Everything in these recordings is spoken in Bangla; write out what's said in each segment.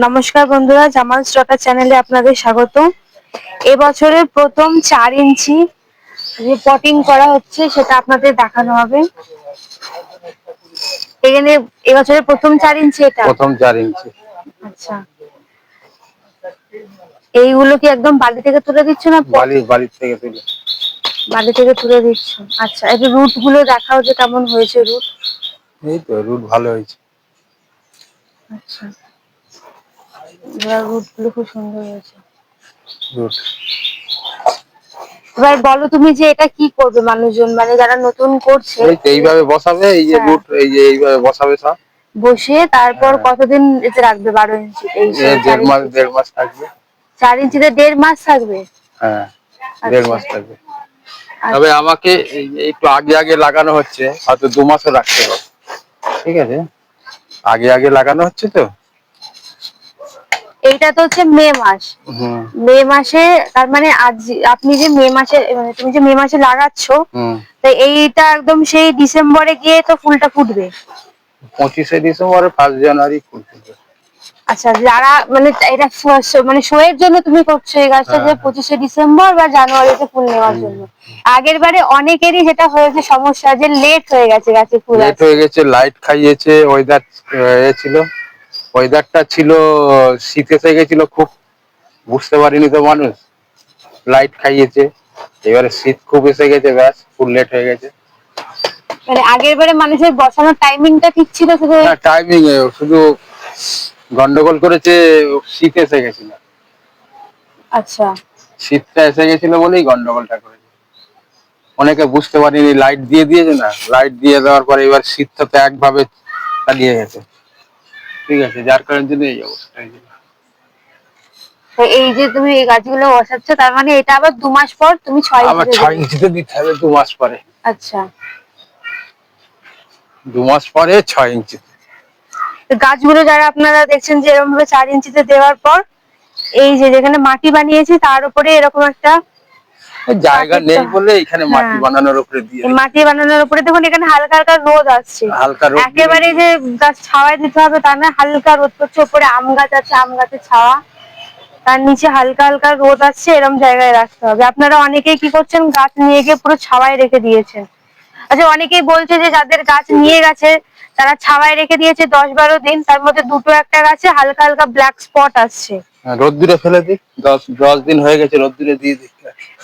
নমস্কার বন্ধুরা, জামাল স্টকার চ্যানেলে আপনাদের স্বাগত। এবছরের প্রথম 4 ইঞ্চি যে পটিং করা হচ্ছে সেটা আপনাদের দেখানো হবে। এখানে এবছরের প্রথম 4 ইঞ্চি এটা। প্রথম 4 ইঞ্চি। আচ্ছা, এইগুলো কি একদম বালি থেকে তুলে দিচ্ছ না? বালি থেকে তুলে। বালি থেকে তুলে দিচ্ছ। আচ্ছা, এই রুট গুলো দেখাও যে কেমন হয়েছে রুট। এই তো রুট ভালো হয়েছে। আচ্ছা, রুট গুলো খুব সুন্দর হয়েছে। রুট এবার বলো তুমি যে এটা কি করবে মানুষজন, মানে যারা নতুন করছে? এইভাবে বসাবে, এই যে রুট এই যে এইভাবে বসাবে সব বসিয়ে তারপর কতদিন এতে রাখবে? 12 ইঞ্চি এই 1.5 মাস থাকবে। 4 ইঞ্চিতে 1.5 মাস থাকবে? হ্যাঁ, আচ্ছা। 1.5 মাস থাকবে। তবে আমাকে একটু আগে আগে লাগানো হচ্ছে, হয়তো 2 মাসও রাখতে হবে। ঠিক আছে, আগে আগে লাগানো হচ্ছে তো। এইটা তো হচ্ছে মে মাস। মে মাসে, তার মানে আজ আপনি যে মে মাসে, মানে তুমি যে মে মাসে লাগাচ্ছ, তো এইটা একদম সেই ডিসেম্বরে গিয়ে তো ফুলটা ফুটবে। 25শে ডিসেম্বর 1 জানুয়ারি ফুল ফুটবে। আচ্ছা, যারা মানে এটা মানে শো এর জন্য তুমি করছো এই গাছটা, যে 25শে ডিসেম্বর বা জানুয়ারিতে ফুল নেওয়ার জন্য। আগের বারে অনেকেরই যেটা হয়েছে সমস্যা, যে লেট হয়ে গেছে গাছে ফুল আসতে। লেট হয়ে গেছে, লাইট খাইয়েছে, ওয়েদার ছিল, ওয়েদারটা ছিল শীত এসে গেছিল খুব, বুঝতে পারিনি তো মানুষ, লাইট খাইয়েছে। এবারে শীত খুব এসে গেছে, ব্যাস ফুল লেট হয়ে গেছে। মানে আগের বারে মানুষের বসানোর টাইমিংটা ঠিক ছিল, শুধু টাইমিং শুধু গন্ডগোল করেছে, শীত এসে গেছিল। আচ্ছা, শীতটা এসে গেছিল বলেই গন্ডগোলটা করেছে। অনেকে বুঝতে পারিনি, লাইট দিয়ে দিয়েছে না, লাইট দিয়ে দেওয়ার পরে এবার শীতটা তো একভাবে চালিয়ে গেছে। ঠিক আছে, যার কারণে জন্য এই অবস্থা। এই যে তুমি এই গাছগুলো বসাচ্ছ, তার মানে এটা আবার 2 মাস পর তুমি 6 ইঞ্চিতে দিতে হবে 2 মাস পরে। আচ্ছা, 2 মাস পরে 6 ইঞ্চি। গাছগুলো যারা আপনারা দেখছেন যে এরকম ভাবে 4 ইঞ্চিতে দেওয়ার পর, এই যে যেখানে মাটি বানিয়েছি তার উপরে এরকম একটা জায়গা নেই বলে এখানে মাটি বানানোর উপরে দিয়ে, মাটি বানানোর উপরে দেখুন এখানে হালকা হালকা রোদ আসছে। হালকা রোদ, একেবারে যে গাছ ছাওয়ায় দিতে হবে তা না, হালকা রোদ পড়ছে। উপরে আম গাছ আছে, আম গাছের ছাওয়া, তার নিচে হালকা হালকা রোদ আসছে, এরকম জায়গায় রাখতে হবে। আপনারা অনেকেই কি করছেন, গাছ নিয়ে গিয়ে পুরো ছাওয়ায় রেখে দিয়েছেন। আচ্ছা, অনেকেই বলছে যে যাদের গাছ নিয়ে গেছে তারা ছাওয়ায় রেখে দিয়েছে 10-12 দিন, তার মধ্যে দুটো একটা গাছে হালকা হালকা ব্ল্যাক স্পট আসছে। রোদ্দুরে ফেলে দিই, 10 দিন হয়ে গেছে, রোদ্দুরে দিয়ে দিই।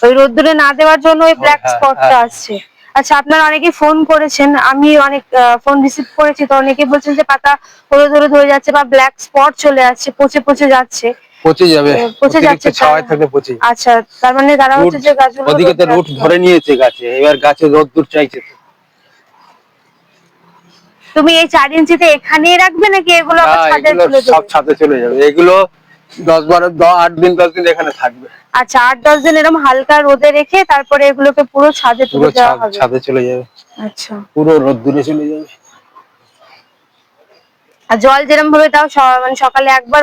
ওই রোদ্দুরে না দেওয়ার জন্য ওই ব্ল্যাক স্পটটা আসছে। আচ্ছা, আপনারা অনেকেই ফোন করেছেন, আমি অনেক ফোন রিসিভ করেছি, তো অনেকেই বলছেন যে পাতা হলুদ হলুদ হয়ে যাচ্ছে বা ব্ল্যাক স্পট চলে আসছে, পচে পচে যাচ্ছে। পচে যাবে, পচে যাচ্ছে, ছাওয়ায় থাকলে পচে। আচ্ছা, তার মানে তারা হচ্ছে যে গাছগুলো ওদিকে তো রুট ধরে নিয়েছে গাছে, এবার গাছে রোদ্দুর চাইছে। তুমি এই 4 ইঞ্চিতে এখানেই রাখবে নাকি এগুলো আবার ছাদে তুলে দেবে? সব ছাদে চলে যাবে, এগুলো 8 দিন 10 দিন এখানে থাকবে। আচ্ছা, 8-10 দিন এরকম হালকা রোদে রেখে তারপরে এগুলোকে পুরো ছাদে তুলে দেওয়া হবে। ছাদে চলে যাবে। আচ্ছা, পুরো রোদ্দুরে চলে যাবে। আর জল যেরকম ভাবে দাও, মানে সকালে একবার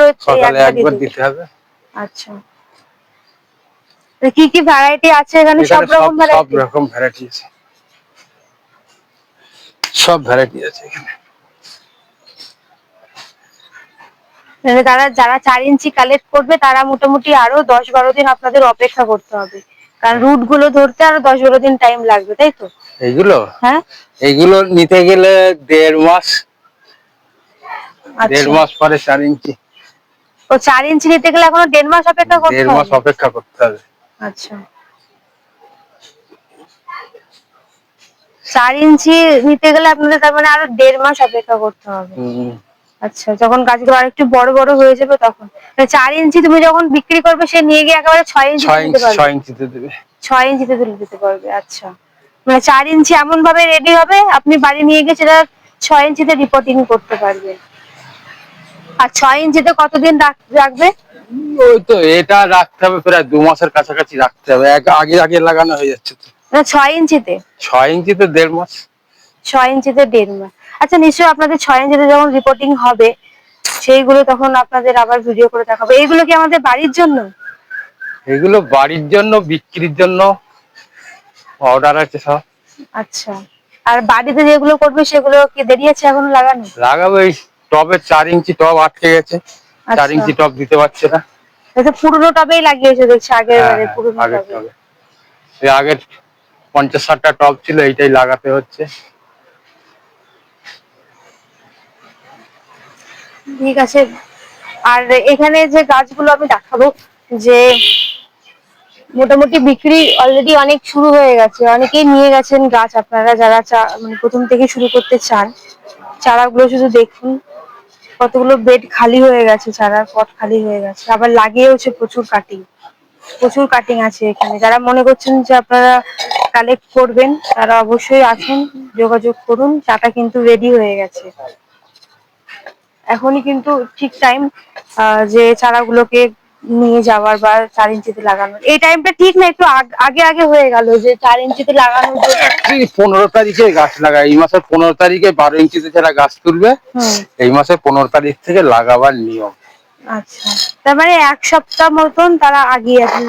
দিতে হবে। আচ্ছা, কি কি ভ্যারাইটি আছে এখানে? সব রকম ভ্যারাইটি আছে, সব ভ্যারাইটি আছে এখানে। মানে যারা 4 ইঞ্চি কালেক্ট করবে তারা মোটামুটি আরো 10-12 দিন আপনাদের অপেক্ষা করতে হবে, কারণ রুট গুলো ধরতে আরো 10-12 দিন টাইম লাগবে, তাই তো? এইগুলো নিতে গেলে 1.5 মাস। 1.5 মাস পরে 4 ইঞ্চি। ও, 4 ইঞ্চি নিতে গেলে এখনো 1.5 মাস অপেক্ষা করতে হবে? 1.5 মাস অপেক্ষা করতে হবে। আচ্ছা, 4 ইঞ্চি নিতে গেলে আপনাদের তার মানে আরো 1.5 মাস অপেক্ষা করতে হবে। আচ্ছা, যখন গাছগুলো আরেকটু বড় বড় হয়ে যাবে তখন। 4 ইঞ্চি তুমি যখন বিক্রি করবে, সে নিয়ে গিয়ে একেবারে 6 ইঞ্চি দিতে পারবে? 6 ইঞ্চিতে দেবে, 6 ইঞ্চিতে তুলে দিতে পারবে। আচ্ছা, মানে 4 ইঞ্চি এমন ভাবে রেডি হবে আপনি বাড়ি নিয়ে গিয়ে সেটা 6 ইঞ্চিতে রিপোর্টিং করতে পারবেন। আর 6 ইঞ্চিতে কতদিন রাখবে? ওই তো এটা রাখতে হবে প্রায় 2 মাসের কাছাকাছি রাখতে হবে, আগে আগে লাগানো হয়ে যাচ্ছে তো। 6 ইঞ্চিতে? 6 ইঞ্চিতে 1.5 মাস। 6 ইঞ্চিতে 1.5 মাস। আচ্ছা, নিশ্চয়ই আপনাদের 6 ইঞ্চিতে যখন রিপোর্টিং হবে সেইগুলো তখন আপনাদের আবার ভিডিও করে দেখাবো। এইগুলো কি আমাদের বাড়ির জন্য? এগুলো বাড়ির জন্য, বিক্রির জন্য অর্ডার আছে সব। আচ্ছা, আর বাড়িতে যেগুলো করবে সেগুলো কি দেরি আছে এখনো লাগানো? লাগাবো, এই টবে 4 ইঞ্চি টব আটকে গেছে। 4 আচ্ছা। ইঞ্চি টব দিতে পারছে না। এটা পুরোনো টবেই লাগিয়েছে দেখছি আগের হ্যাঁ বারে হ্যাঁ, পুরোনো আগের টবে। টবে এই আগের 50-60টা টব ছিল, এইটাই লাগাতে হচ্ছে। ঠিক আছে। আর এখানে যে গাছগুলো আমি দেখাবো, যে মোটামুটি বিক্রি অলরেডি অনেক শুরু হয়ে গেছে, অনেকেই নিয়ে গেছেন গাছ। আপনারা যারা মানে প্রথম থেকে শুরু করতে চান, চারাগুলো শুধু দেখুন, কতগুলো বেড খালি হয়ে গেছে, চারার পট খালি হয়ে গেছে, আবার লাগিয়েওছে প্রচুর কাটিং আছে এখানে। যারা মনে করছেন যে আপনারা কালেক্ট করবেন, তারা অবশ্যই আসুন, যোগাযোগ করুন। চাটা কিন্তু রেডি হয়ে গেছে, এখনই কিন্তু ঠিক টাইম যে চারাগুলোকে নিয়ে যাওয়ার বা 4 ইঞ্চিতে লাগানোর। এই টাইমটা ঠিক না, একটু আগে আগে হয়ে গেল যে 4 ইঞ্চিতে লাগানোর জন্য। 15 তারিখে গাছ লাগায়, এই মাসের 15 তারিখে 12 ইঞ্চিতে যারা গাছ তুলবে, এই মাসে 15 তারিখ থেকে লাগাবার নিয়ম। আচ্ছা, তার মানে 1 সপ্তাহ মতন তারা আগিয়ে আছে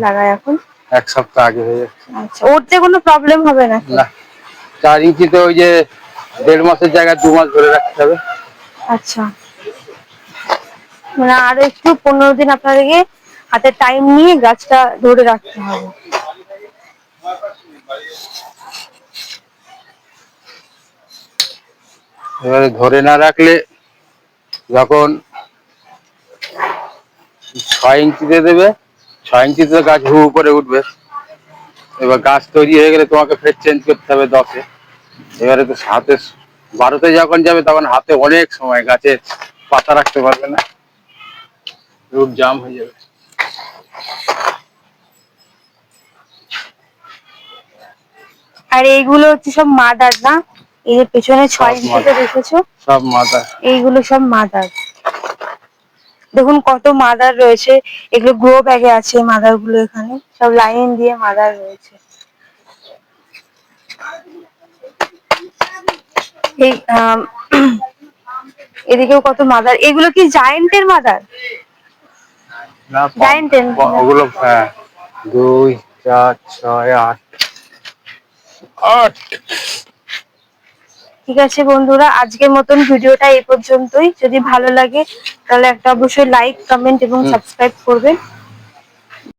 লাগায় এখন। 1 সপ্তাহ আগে হয়ে যাচ্ছে। আচ্ছা, ওরতে কোনো প্রবলেম হবে না? না, 4 ইঞ্চিতে ওই যে 1.5 মাসের জায়গায় 2 মাস ধরে রাখতে হবে। আচ্ছা, মানে আরো একটু 15 দিন আপনাদেরকে হাতে টাইম নিয়ে গাছটা ধরে রাখতে হবে। এবারে ধরে না রাখলে যখন 6 ইঞ্চিতে দেবে, 6 ইঞ্চিতে গাছ হু করে উঠবে। এবার গাছ তৈরি হয়ে গেলে তোমাকে ফের চেঞ্জ করতে হবে 10-এ। এবারে তো হাতে 12-তে যখন যাবে তখন হাতে অনেক সময়, গাছে পাতা রাখতে পারবে না, রুট জাম হয়ে যাবে। আর এইগুলো হচ্ছে সব মাদার না? এই যে পেছনে 6 ইঞ্চিতে দেখেছো, সব মাদার। এইগুলো সব মাদার। দেখুন কত মাদার রয়েছে, এগুলো গ্রো ব্যাগে আছে মাদার গুলো, এখানে সব লাইন দিয়ে মাদার রয়েছে। এই এদিকেও কত মাদার। এগুলো কি জায়েন্টের মাদার? না, জায়েন্টের। ওগুলো 2, 4, 6, 8। ঠিক আছে বন্ধুরা, আজকের মতন ভিডিওটা এই পর্যন্তই। যদি ভালো লাগে তাহলে একটা অবশ্যই লাইক, কমেন্ট এবং সাবস্ক্রাইব করবেন।